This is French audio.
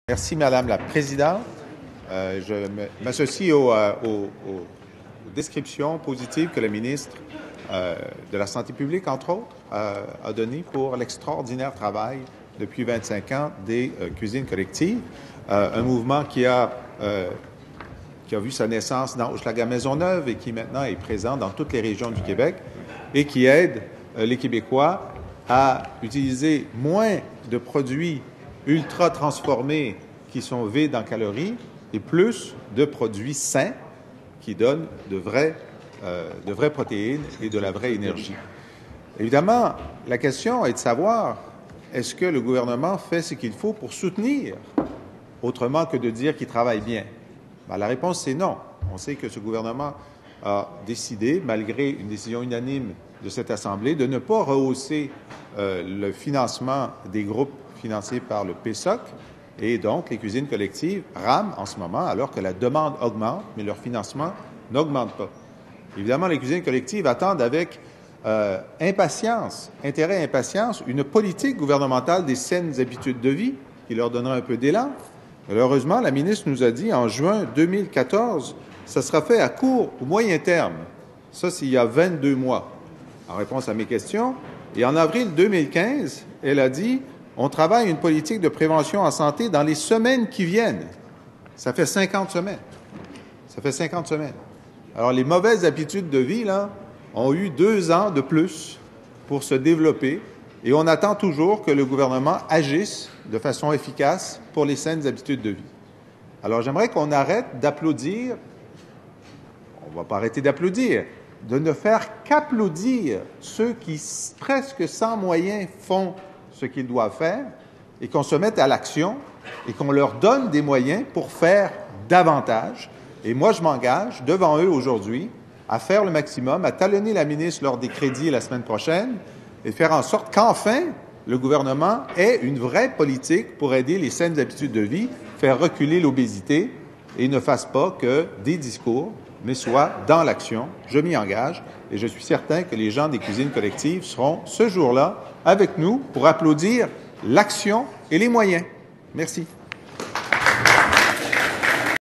Merci, Madame la Présidente. Je m'associe aux descriptions positives que le ministre de la Santé publique, entre autres, a données pour l'extraordinaire travail depuis 25 ans des cuisines collectives. Un mouvement qui a vu sa naissance dans Hochelaga-Maisonneuve et qui maintenant est présent dans toutes les régions du Québec et qui aide les Québécois à utiliser moins de produits ultra transformés qui sont vides en calories et plus de produits sains qui donnent de vraies protéines et de la vraie énergie. Évidemment, la question est de savoir, est-ce que le gouvernement fait ce qu'il faut pour soutenir, autrement que de dire qu'il travaille bien? Bien, la réponse, c'est non. On sait que ce gouvernement a décidé, malgré une décision unanime de cette Assemblée, de ne pas rehausser le financement des groupes financés par le PSOC, et donc les cuisines collectives rament en ce moment alors que la demande augmente, mais leur financement n'augmente pas. Évidemment, les cuisines collectives attendent avec impatience, intérêt et impatience, une politique gouvernementale des saines habitudes de vie qui leur donnera un peu d'élan. Malheureusement, la ministre nous a dit en juin 2014, ça sera fait à court ou moyen terme. Ça, c'est il y a 22 mois, en réponse à mes questions. Et en avril 2015, elle a dit « On travaille une politique de prévention en santé dans les semaines qui viennent. » Ça fait 50 semaines. Ça fait 50 semaines. Alors, les mauvaises habitudes de vie, là, ont eu 2 ans de plus pour se développer et on attend toujours que le gouvernement agisse de façon efficace pour les saines habitudes de vie. Alors, j'aimerais qu'on arrête d'applaudir, on ne va pas arrêter d'applaudir, de ne faire qu'applaudir ceux qui, presque sans moyens, font ce qu'ils doivent faire et qu'on se mette à l'action et qu'on leur donne des moyens pour faire davantage. Et moi, je m'engage devant eux aujourd'hui à faire le maximum, à talonner la ministre lors des crédits la semaine prochaine et faire en sorte qu'enfin, le gouvernement ait une vraie politique pour aider les saines habitudes de vie, faire reculer l'obésité et ne fasse pas que des discours, mais soit dans l'action. Je m'y engage et je suis certain que les gens des cuisines collectives seront ce jour-là avec nous pour applaudir l'action et les moyens. Merci.